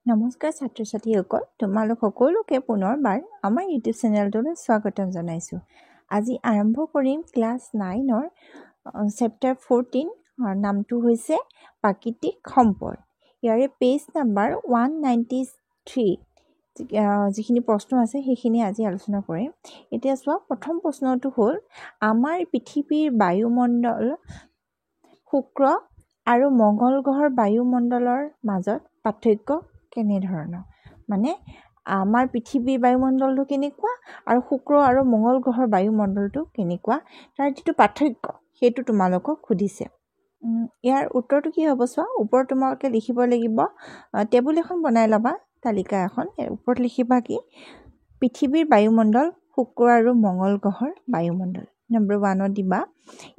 নমস্কাৰ ছাত্ৰ ছাত্ৰীসকল, তোমালোক সকলোকে পুনৰবাৰ আমাৰ ইউটিউব চেনেলটোলৈ স্বাগতম জনাইছোঁ। আজি আৰম্ভ কৰিম ক্লাছ 9ৰ চেপ্টাৰ 14, নামটো হৈছে প্ৰাকৃতিক সম্পদ। ইয়াৰে পেজ নাম্বাৰ 193 যিখিনি প্ৰশ্ন আছে সেইখিনি আজি আলোচনা কৰিম। এতিয়া চোৱা, প্ৰথম প্ৰশ্নটো হ'ল আমাৰ পৃথিৱীৰ বায়ুমণ্ডল শুক্ৰ আৰু মংগল গ্ৰহৰ বায়ুমণ্ডলৰ মাজত পাৰ্থক্য কেনেধৰণৰ? মানে আমাৰ পৃথিৱীৰ বায়ুমণ্ডলটো কেনেকুৱা আৰু শুক্ৰ আৰু মংগল গ্ৰহৰ বায়ুমণ্ডলটো কেনেকুৱা, তাৰ যিটো পাৰ্থক্য সেইটো তোমালোকক সুধিছে। ইয়াৰ উত্তৰটো কি হ'ব চোৱা, ওপৰত তোমালোকে লিখিব লাগিব, টেবুল এখন বনাই ল'বা, তালিকা এখন। ওপৰত লিখিবা কি, পৃথিৱীৰ বায়ুমণ্ডল শুক্ৰ আৰু মংগল গ্ৰহৰ বায়ুমণ্ডল। নম্বৰ 1ত দিবা,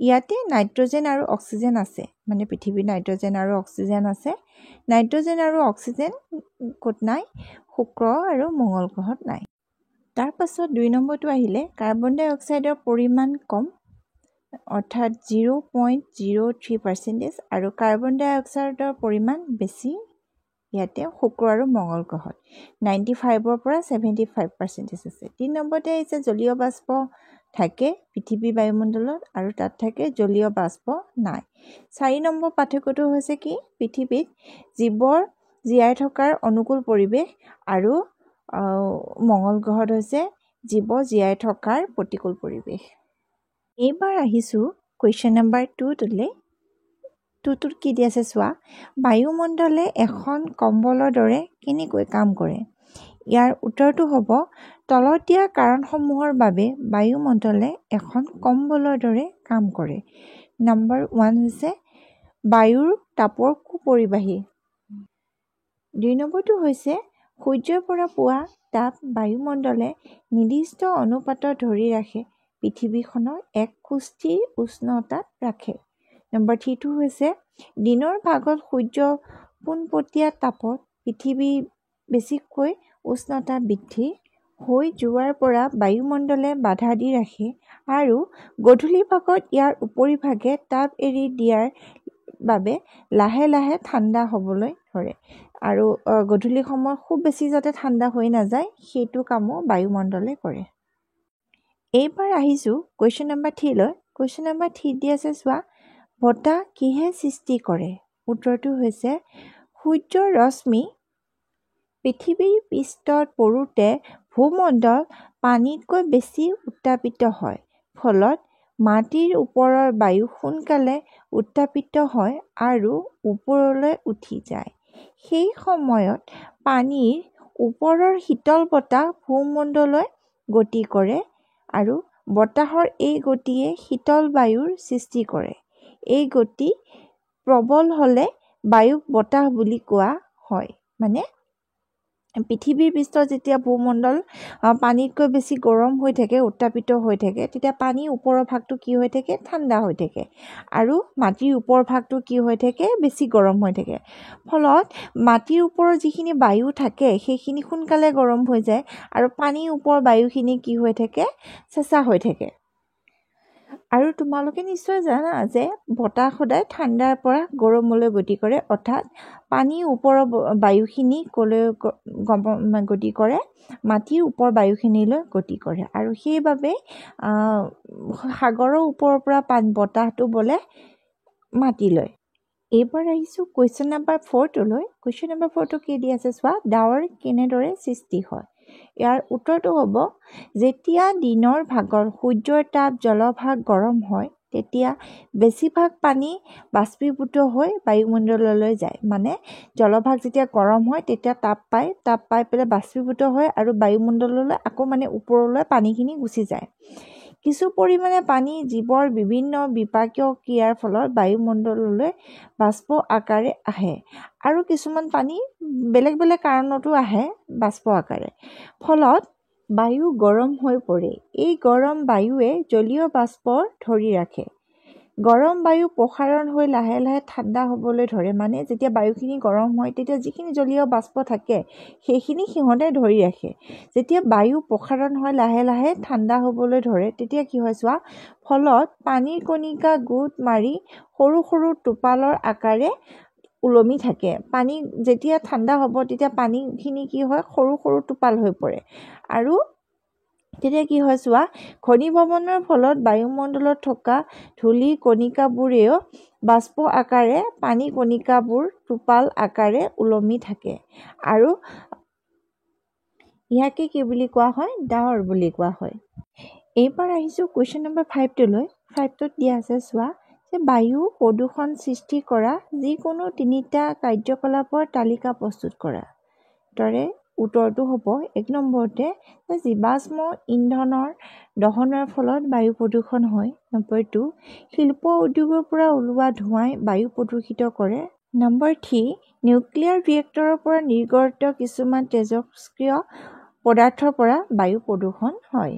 ইয়াতে নাইট্ৰজেন আৰু অক্সিজেন আছে, মানে পৃথিৱীৰ নাইট্ৰজেন আৰু অক্সিজেন আছে। নাইট্ৰজেন আৰু অক্সিজেন ক'ত নাই? শুক্ৰ আৰু মংগল গ্ৰহত নাই। তাৰ পাছত 2 নম্বৰটো আহিলে, কাৰ্বন ডাই অক্সাইডৰ পৰিমাণ কম, অৰ্থাৎ 0.03%, আৰু কাৰ্বন ডাই অক্সাইডৰ পৰিমাণ বেছি ইয়াতে শুক্ৰ আৰু মংগল গ্ৰহত, 95ৰ পৰা 75% আছে। 3 নম্বৰতে আহিছে, জলীয় বাষ্প থাকে পৃথিৱীৰ বায়ুমণ্ডলত আৰু তাত থাকে জলীয় বাষ্প নাই। 4 নম্বৰ পাৰ্থক্যটো হৈছে কি, পৃথিৱীত জীৱৰ জীয়াই থকাৰ অনুকূল পৰিৱেশ আৰু মংগল গ্ৰহত হৈছে জীৱ জীয়াই থকাৰ প্ৰতিকূল পৰিৱেশ। এইবাৰ আহিছোঁ কুৱেশ্যন নম্বৰ 2টোলৈ। 2টোত কি দি আছে চোৱা, বায়ুমণ্ডলে এখন কম্বলৰ দৰে কেনেকৈ কাম কৰে? ইয়াৰ উত্তৰটো হ'ব, তলত দিয়া কাৰণসমূহৰ বাবে বায়ুমণ্ডলে এখন কম্বলৰ দৰে কাম কৰে। নম্বৰ 1 হৈছে বায়ুৰ তাপৰ কুপৰিবাহী। 2 নম্বৰটো হৈছে সূৰ্যৰ পৰা পোৱা তাপ বায়ুমণ্ডলে নিৰ্দিষ্ট অনুপাতত ধৰি ৰাখে, পৃথিৱীখনৰ এক সুস্থিৰ উষ্ণতাত ৰাখে। নম্বৰ 3টো হৈছে দিনৰ ভাগত সূৰ্য পোনপটীয়া তাপত পৃথিৱী বেছিকৈ উষ্ণতা বৃদ্ধি হৈ যোৱাৰ পৰা বায়ুমণ্ডলে বাধা দি ৰাখে আৰু গধূলি ভাগত ইয়াৰ উপৰিভাগে তাপ এৰি দিয়াৰ বাবে লাহে লাহে ঠাণ্ডা হ'বলৈ ধৰে, আৰু গধূলি সময়ত খুব বেছি যাতে ঠাণ্ডা হৈ নাযায় সেইটো কামো বায়ুমণ্ডলে কৰে। এইবাৰ আহিছোঁ কুৱেশ্যন নম্বৰ 3লৈ। কুৱেশ্যন নম্বৰ 3 দি আছে চোৱা, বতাহ কিহে সৃষ্টি কৰে? উত্তৰটো হৈছে সূৰ্যৰ ৰশ্মি পৃথিৱীৰ পৃষ্ঠত পৰোঁতে ভূমণ্ডল পানীতকৈ বেছি উত্তাপিত হয়, ফলত মাটিৰ ওপৰৰ বায়ু সোনকালে উত্তাপিত হয় আৰু ওপৰলৈ উঠি যায়। সেই সময়ত পানীৰ ওপৰৰ শীতল বতাহ ভূমণ্ডললৈ গতি কৰে আৰু বতাহৰ এই গতিয়ে শীতল বায়ুৰ সৃষ্টি কৰে। এই গতি প্ৰবল হ'লে বায়ুক বতাহ বুলি কোৱা হয়। মানে পৃথিৱীৰ পৃষ্ঠত যেতিয়া ভূমণ্ডল পানীতকৈ বেছি গৰম হৈ থাকে, উত্তাপিত হৈ থাকে, তেতিয়া পানীৰ ওপৰৰ ভাগটো কি হৈ থাকে? ঠাণ্ডা হৈ থাকে, আৰু মাটিৰ ওপৰৰ ভাগটো কি হৈ থাকে? বেছি গৰম হৈ থাকে। ফলত মাটিৰ ওপৰৰ যিখিনি বায়ু থাকে সেইখিনি সোনকালে গৰম হৈ যায় আৰু পানীৰ ওপৰৰ বায়ুখিনি কি হৈ থাকে? চেঁচা হৈ থাকে। আৰু তোমালোকে নিশ্চয় জানা যে বতাহ সদায় ঠাণ্ডাৰ পৰা গৰমলৈ গতি কৰে, অৰ্থাৎ পানীৰ ওপৰৰ বায়ুখিনি ক'লৈ গতি কৰে? মাটিৰ ওপৰৰ বায়ুখিনিলৈ গতি কৰে, আৰু সেইবাবে সাগৰৰ ওপৰৰ পৰা বতাহটো বলে মাটিলৈ। এইবাৰ আহিছোঁ কুৱেশ্যন নম্বৰ 4টোলৈ। কুৱেশ্যন নম্বৰ 4টো কি দি আছে চোৱা, ডাৱৰ কেনেদৰে সৃষ্টি হয়? ইয়াৰ উত্তৰটো হ'ব, যেতিয়া দিনৰ ভাগত সূৰ্যৰ তাপ জলভাগ গৰম হয় তেতিয়া বেছিভাগ পানী বাষ্পীভূত হৈ বায়ুমণ্ডললৈ যায়। মানে জলভাগ যেতিয়া গৰম হয় তেতিয়া তাপ পাই পেলাই বাষ্পীভূত হয় আৰু বায়ুমণ্ডললৈ আকৌ মানে ওপৰলৈ পানীখিনি গুচি যায়। কিছু পৰিমাণে পানী জীৱৰ বিভিন্ন বিপাকীয় ক্ৰিয়াৰ ফলত বায়ুমণ্ডললৈ বাষ্প আকাৰে আহে, আৰু কিছুমান পানী বেলেগ বেলেগ কাৰণতো আহে বাষ্প আকাৰে। ফলত বায়ু গৰম হৈ পৰে। এই গৰম বায়ুৱে জলীয় বাষ্প ধৰি ৰাখে। গৰম বায়ু প্ৰসাৰণ হৈ লাহে লাহে ঠাণ্ডা হ'বলৈ ধৰে। মানে যেতিয়া বায়ুখিনি গৰম হয় তেতিয়া যিখিনি জলীয় বাষ্প থাকে সেইখিনি সিহঁতে ধৰি ৰাখে। যেতিয়া বায়ু প্ৰসাৰণ হৈ লাহে লাহে ঠাণ্ডা হ'বলৈ ধৰে তেতিয়া কি হয় চোৱা, ফলত পানীৰ কণিকা গোট মাৰি সৰু সৰু টোপালৰ আকাৰে ওলমি থাকে পানী যেতিয়া ঠাণ্ডা হ'ব তেতিয়া পানীখিনি কি হয় সৰু সৰু টোপাল হৈ পৰে আৰু তেতিয়া কি হয় চোৱা ঘনীভৱনৰ ফলত বায়ুমণ্ডলত থকা ধূলি কণিকাবোৰেও বাষ্প আকাৰে পানী কণিকাবোৰ টোপাল আকাৰে ওলমি থাকে আৰু ইয়াকে কি বুলি কোৱা হয় ডাৱৰ বুলি কোৱা হয় এইবাৰ আহিছোঁ কুৱেশ্যন নম্বৰ 5 5টোত দিয়া আছে চোৱা যে বায়ু প্ৰদূষণ সৃষ্টি কৰা যিকোনো তিনিটা কাৰ্যকলাপৰ তালিকা প্ৰস্তুত কৰা দৰে উত্তৰটো হ'ব 1 নম্বৰতে জীৱাশ্ম ইন্ধনৰ দহনৰ ফলত বায়ু প্ৰদূষণ হয় নম্বৰ 2 শিল্প উদ্যোগৰ পৰা ওলোৱা ধোঁৱাই বায়ু প্ৰদূষিত কৰে নম্বৰ 3 নিউক্লিয়াৰ ৰিয়েক্টৰৰ পৰা নিৰ্গত কিছুমান তেজস্ক্ৰিয় পদাৰ্থৰ পৰা বায়ু প্ৰদূষণ হয়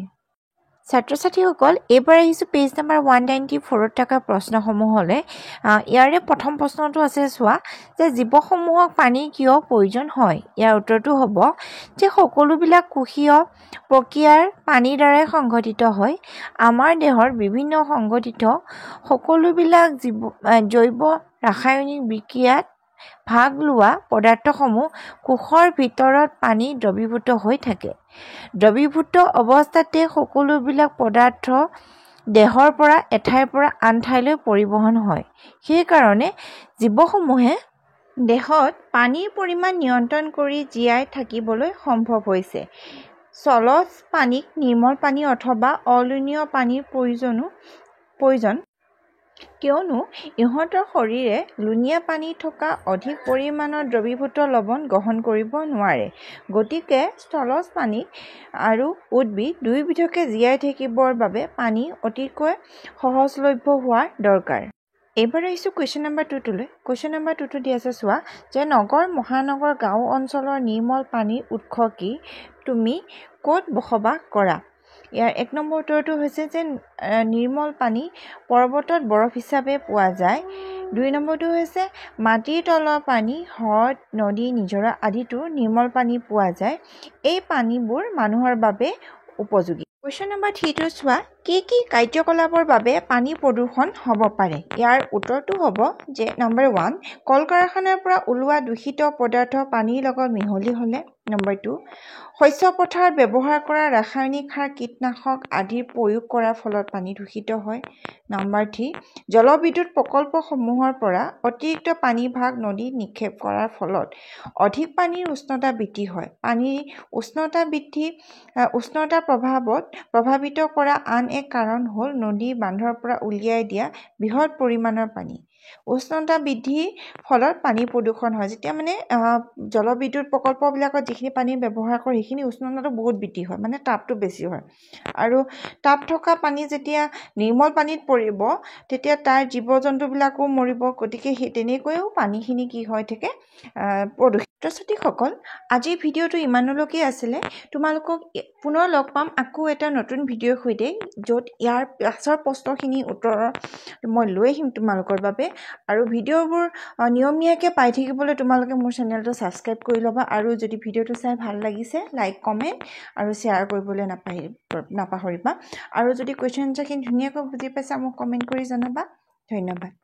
ছাত্ৰ-ছাত্ৰীসকল এইবাৰ আহিছোঁ পেজ নম্বৰ 194ত থকা প্ৰশ্নসমূহলৈ ইয়াৰে প্ৰথম প্ৰশ্নটো আছে চোৱা যে জীৱসমূহক পানী কিয় প্ৰয়োজন হয় ইয়াৰ উত্তৰটো হ'ব যে সকলোবিলাক কোষীয় প্ৰক্ৰিয়াৰ পানীৰ দ্বাৰাই সংঘটিত হয় আমাৰ দেহৰ বিভিন্ন সংঘটিত সকলোবিলাক জৈৱ ৰাসায়নিক বিক্ৰিয়াত ভাগ লোৱা পদাৰ্থসমূহ কোষৰ ভিতৰত পানী দ্ৰৱীভূত হৈ থাকে দ্ৰৱীভূত অৱস্থাতে সকলোবিলাক পদাৰ্থ দেহৰ পৰা এঠাইৰ পৰা আন ঠাইলৈ পৰিবহণ হয় সেইকাৰণে জীৱসমূহে দেহত পানীৰ পৰিমাণ নিয়ন্ত্ৰণ কৰি জীয়াই থাকিবলৈ সম্ভৱ হৈছে চলজ পানীক নিৰ্মল পানী অথবা অলুণীয় পানীৰ প্ৰয়োজন কিয়নো ইহঁতৰ শৰীৰে লুণীয়া পানী থকা অধিক পৰিমাণৰ দ্ৰৱীভূত লৱণ গ্ৰহণ কৰিব নোৱাৰে গতিকে স্থলজ পানী আৰু উদ্ভিদ দুয়োবিধকে জীয়াই থাকিবৰ বাবে পানী অতিকৈ সহজলভ্য হোৱাৰ দৰকাৰ এইবাৰ আহিছোঁ কুৱেশ্যন নম্বৰ 2 কুৱেশ্যন নম্বৰ 2টো দিয়া আছে চোৱা যে নগৰ মহানগৰ গাঁও অঞ্চলৰ নিৰ্মল পানীৰ উৎস কি তুমি ক'ত বসবাস কৰা ইয়াৰ 1 নম্বৰ উত্তৰটো হৈছে যে নিৰ্মল পানী পৰ্বতত বৰফ হিচাপে পোৱা যায় 2 নম্বৰটো হৈছে মাটিৰ তলৰ পানী হ্ৰদ নদী নিজৰা আদিতো নিৰ্মল পানী পোৱা যায় এই পানীবোৰ মানুহৰ বাবে উপযোগী কুৱেশ্যন নম্বৰ 3টো চোৱা কি কাৰ্যকলাপৰ বাবে পানী প্ৰদূষণ হ'ব পাৰে ইয়াৰ উত্তৰটো হ'ব যে নম্বৰ 1 কল কাৰখানাৰ পৰা ওলোৱা দূষিত পদাৰ্থ পানীৰ লগত মিহলি হ'লে নম্বৰ 2 শস্য পথাৰত ব্যৱহাৰ কৰা ৰাসায়নিক সাৰ কীটনাশক আদিৰ প্ৰয়োগ কৰাৰ ফলত পানী দূষিত হয় নম্বৰ 3 জলবিদ্যুৎ প্ৰকল্পসমূহৰ পৰা অতিৰিক্ত পানীৰ ভাগ নদীত নিক্ষেপ কৰাৰ ফলত অধিক পানীৰ উষ্ণতা বৃদ্ধি হয় পানীৰ উষ্ণতা প্ৰভাৱিত কৰা আন এক কাৰণ হ'ল নদী বান্ধৰ পৰা উলিয়াই দিয়া বৃহৎ পৰিমাণৰ পানী উষ্ণতা বৃদ্ধিৰ ফলত পানী প্ৰদূষণ হয় যেতিয়া মানে জলবিদ্যুৎ প্ৰকল্পবিলাকত যিখিনি পানী ব্যৱহাৰ কৰে সেইখিনি উষ্ণতাটো বহুত বৃদ্ধি হয় মানে তাপটো বেছি হয় আৰু তাপ থকা পানী যেতিয়া নিৰ্মল পানীত পৰিব তেতিয়া তাৰ জীৱ-জন্তুবিলাকো মৰিব গতিকে সেই তেনেকৈও পানীখিনি কি হৈ থাকে প্ৰদূষিত ছাত্ৰীসকল আজিৰ ভিডিঅ'টো ইমানলৈকে আছিলে তোমালোকক পুনৰ লগ পাম আকৌ এটা নতুন ভিডিঅ'ৰ সৈতে য'ত ইয়াৰ পাছৰ প্ৰশ্নখিনি উত্তৰ মই লৈ আহিম তোমালোকৰ বাবে আৰু ভিডিঅ'বোৰ নিয়মীয়াকৈ পাই থাকিবলৈ তোমালোকে মোৰ চেনেলটো ছাবস্ক্ৰাইব কৰি ল'বা আৰু যদি ভিডিঅ'টো চাই ভাল লাগিছে লাইক কমেণ্ট আৰু শ্বেয়াৰ কৰিবলৈ নাপাহৰিবা আৰু যদি কুৱেশ্যন আনচাৰখিনি ধুনীয়াকৈ বুজি পাইছা মোক কমেণ্ট কৰি জনাবা ধন্যবাদ